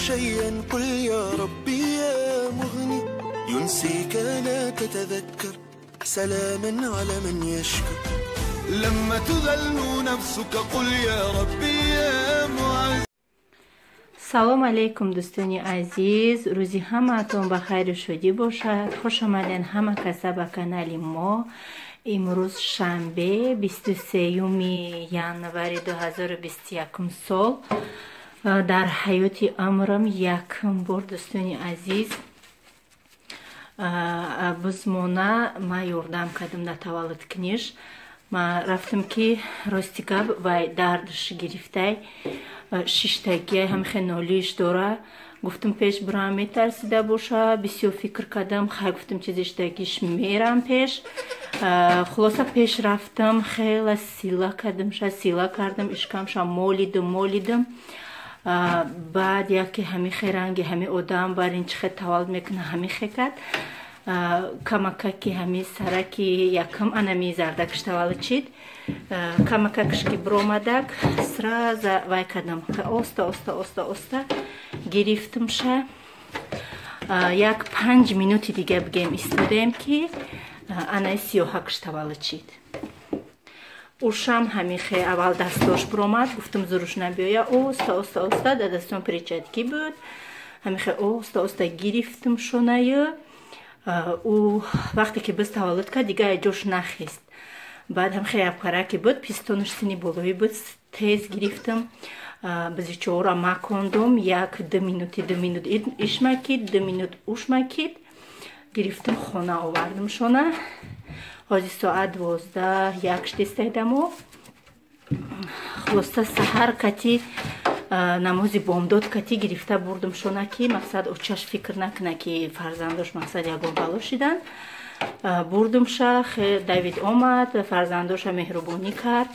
شيئا قل يا ربي يا مغني ينسيك لا تتذكر سلاما على من يشكر لما تذل نفسك قل يا ربي يا معز. салом алейкум дӯстони азиз, рӯзи ҳамаатон ба хайру шодӣ бошад. хуш омаден ҳама каса ба канали мо. имрӯз шанбе 23 январи 2021 сол. дар ҳаёти амрам якм бор дӯстони азиз бизмона ма ёрдам кардам дар таваллуд книж. ма рафтам ки рости гап вай дардш гирифтай шиштагия ҳамихе нолиш дора. гуфтам пеш бирам метарсида боша. бисёр фикр кардам. хай гуфтам чизиштагиш мерам пеш. хулоса пеш рафтам. хела сила кардам ишкамша молидам. баъд яке ҳамихе ранги ҳами одам барин чихе таваллуд мекуна ҳамихе кард. камакаки ҳами сараки якам анами зардакш таваллуд чид. камакакш ки биромадак сразу вай кардам. оста гирифтамша. як 5 минути дига бигем истодаем ки анаи сиёҳакш таваллуд чид. ушам ҳамихе аввал дастдош биромад. гуфтам зуруш набиёя. оста дар дастон перчатки буд. ҳамихе оста гирифтам шонаю. ӯ вақте ки биз таваллуд кард дига ҷош нахист. баъд ҳамихе япараки буд. пистонаш сини болои буд. тез гирифтам. бизичора макондум. 1-2 минути ишмакид 2 минут ушмакид. гирифтам хона овардам шона. ҳозир соат 12 истайдамо. хулоса саҳар кати намози бомдод кати гирифта бурдам шона ки мақсад очаш фикр накуна ки фарзандош мақсад ягон бало шидан. бурдамша давид омад. фарзандоша меҳрубонӣ кард.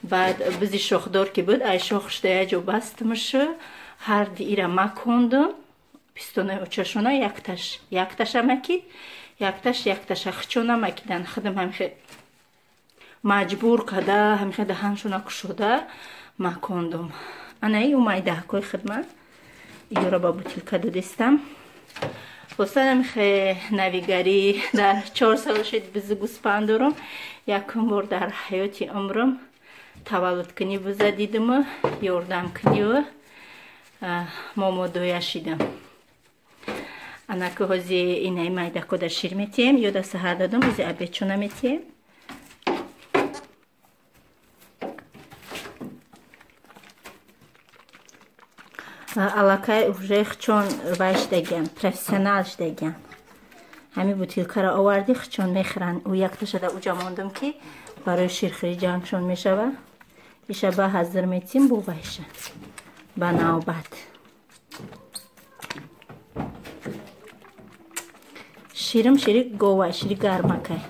баъд бизи шохдор ки буд ай шохшда яҷо бастамашу ҳарди ира макондум. пистонаи очашона якташа макид. якташа хичона макидан. худам ҳамихе маҷбур када ҳамихе даҳаншона кушода макондум. анаи умай даҳкои хидмат ёра ба бутилка додистам. хулосан ҳамихе навигарӣ дар 4 солашид бизи гӯспанд дорам. якум бор дар ҳаёти умрам таваллудкунӣ буза дидиму ёрдамкунию момодоя шидам. анаку ҳозир инаи майдако дар шир метием. ёда саҳар додам ҳозир обедчона метием. аллакай уже хичон вай шидагиам профессионал шидагиам. ҳами бутилкаро оварди хичон мехӯранд. ӯ якташада уҷа мондам ки барои ширхӯрӣ ҷангшон мешава. иша ба ҳазир метием бо вайша ба навбат. ширим шири гова шири гармакай.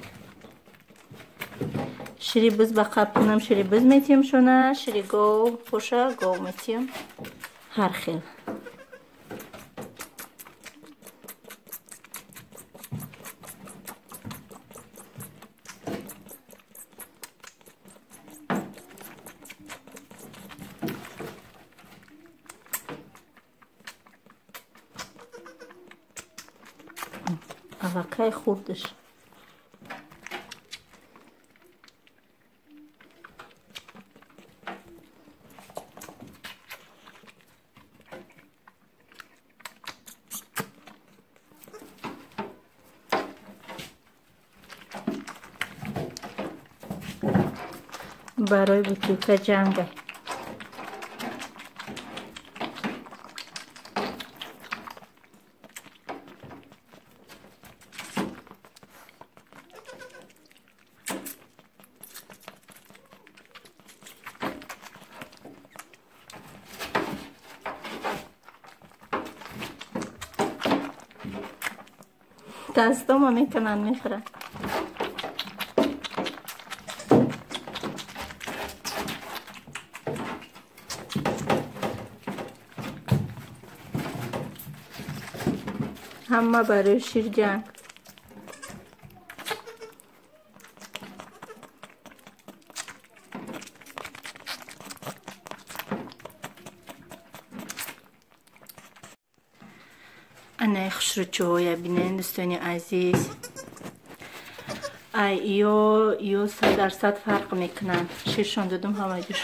шири биз ба қаб кунам шири биз метием шона. шири гов боша гов метием. ҳар хел. аллакай хурдиш. барои бутилка ҷангай. دستامو میکنن میخورن. همه برای شیر جنگ. Ана хушручоя бинен дӯстони азиз. Ай ё 100% фарқ мекунанд. Ширшон додум ҳамаҷур.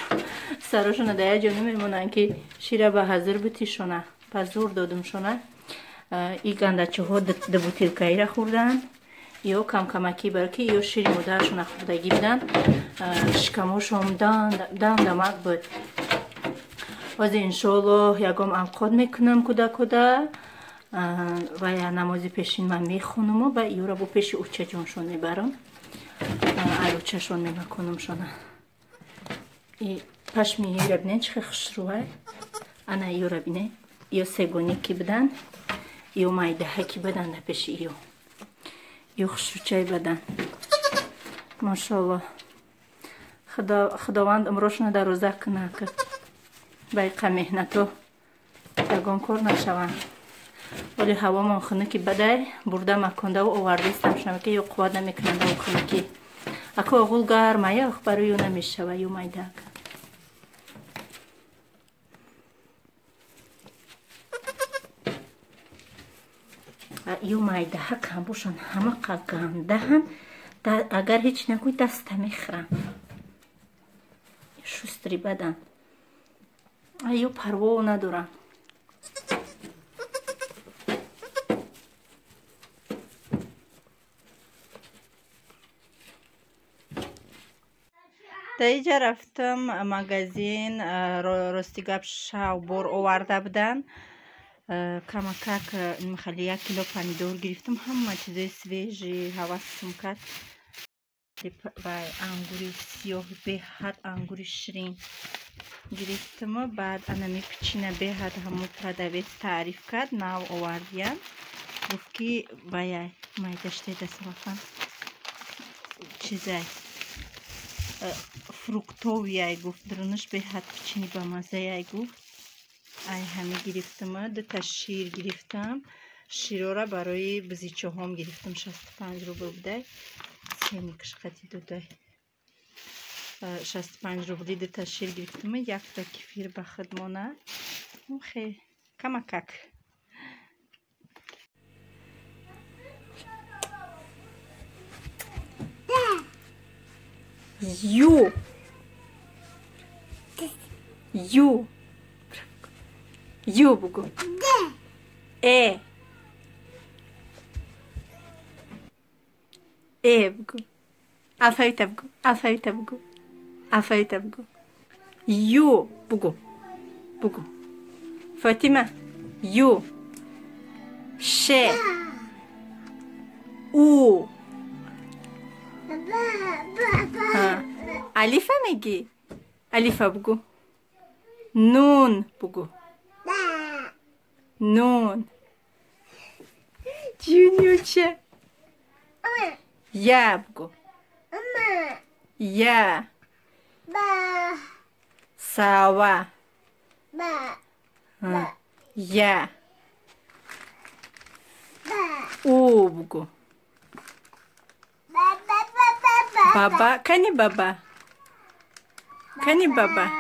Сарашона да як ҷо намемонанд ки шира ба ҳазир бутишона. Ба зур додумшона. И гандачаҳо ду бутилкаира хӯрданд. Ё камакӣ барки ё шири модарашона хӯрдагӣ буданд. Шикамошон дамак буд. Ози иншоаллоҳ ягом авқот мекунам куда ва я намози пешин ман мехонумо ба ёра бо пеши учаҷоншон мебарам. Ай учашон мемакунумшона. И пашми ёра бинен чихе хушрӯай. Ана ёра бинен ё сегоники будан ё майдаҳаки будан да пеши ё. Ё хушрӯчаи будан. Машоаллоҳ. Худованд умрошона дароза кунад. Ба иқа меҳнато ягон кор нашаванд. Оли ҳавомон хунуки бадай бурда макондаву овардистам шамаки ё қувват намекунандаву хунуки. Аку оғул гарма ях барои ё намешава ё майдак. Ё майдаҳа камбошон ҳама қагандаҳан агар ҳеч накуй даста мехӯранд. Шустри бадан. Ё парво надорам. Дар инҷа рафтам магазин ростигап шавбор оварда будан. Камакак хали 1 кило помидор гирифтам. Ҳама чизои свежи ҳавасам кард. Вай ангури сиёҳ беҳад ангури ширин гирифтам. Баъд ана мепичина беҳад ҳамо продавец таъриф кард. Нав овардиям. Гуфт ки ваяй майдаштеда сарафан чизай фруктовияй гуфт. Дурунаш беҳад пичини ба мазаяй гуфт. Ай ҳами гирифтам. 2 та шир гирифтам. Широра барои бизичаҳом гирифтам. 65 рубл будай. Сени кишқати додай. 65 рубли 2 та шир гирифтам. 1 та кефир ба хидмона. Хе камакак. Ю бугу. Бугу. Алфавита бугу. Ю бугу. Фатима. Ю. Ше. У. Алифа меги? Алифа бугу. Нун бугу. Нун. Ҷунюча. Я бугу. Я. Сава. Я. У бугу. Баба. Кани баба? Кани баба?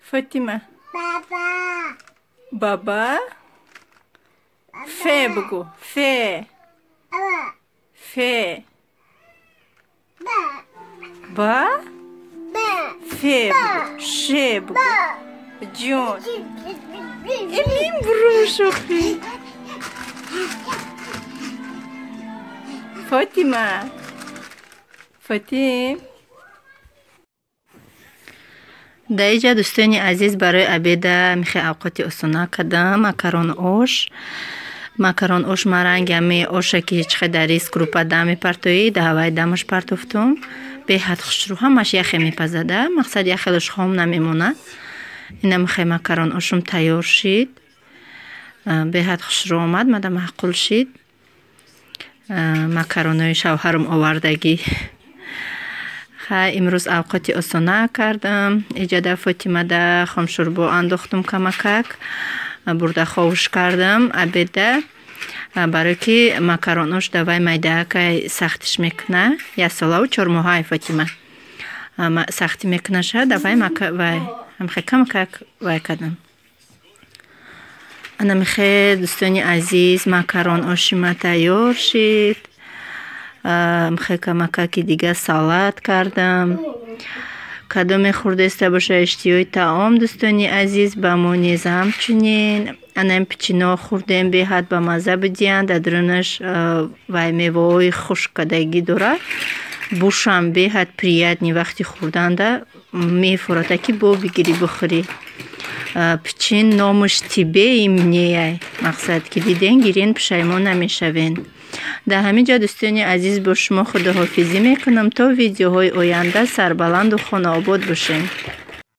Фатима. Баба. Фе бугу. Фе. Ба. Фе бугу. Ше бугу. Ҷон. Эмин бурушохи. Фатима. Фатим. Дар инҷа дӯстони азиз барои обеда мехе авқоти осона кардам. Макарон ош марангами оша ки чихе дар рис крупа дам мепартоӣ давай дамаш партофтум. Беҳад хушрӯ ҳамаш яхе мепазада. Мақсад яхелош хом намемонад. Ина мехе макарон ошум тайёр шид. Беҳад хушрӯ омад. Мада маъқул шид. Макаронои шавҳарам овардагӣ. имрӯз авқоти осона кардам. Иҷада Фотимада хомшӯрбо андохтум камакак. Бурда ховуш кардам обеда. Барои ки макаронош давай майдаакай сахтиш мекуна. 1 солаву 4 моҳай Фотима. Сахти мекунаша давай вай камакак вай кардам. анамихе дӯстони азиз макарон ошима тайёр шид. Макаки дига салат кардам. Кадоме хурдеста боша иштиёи таом дӯстони азиз ба мо низ ҳамчунин. Анам пичино хурдем беҳад ба мазза будиян. Дар дарунаш вай меваҳои хушккардагӣ дорад. Бушам беҳад приятни вақти хурданда мефурата ки бо бигирӣ бихӯрӣ. Пичин номуш тибеи мнеяй. Мақсад ки диден гирен пушаймон намешавен. Дар ҳамин ҷо дӯстони азиз бо шумо худоҳофизӣ мекунам то видеоҳои оянда. Сарбаланду хонаобод бошем.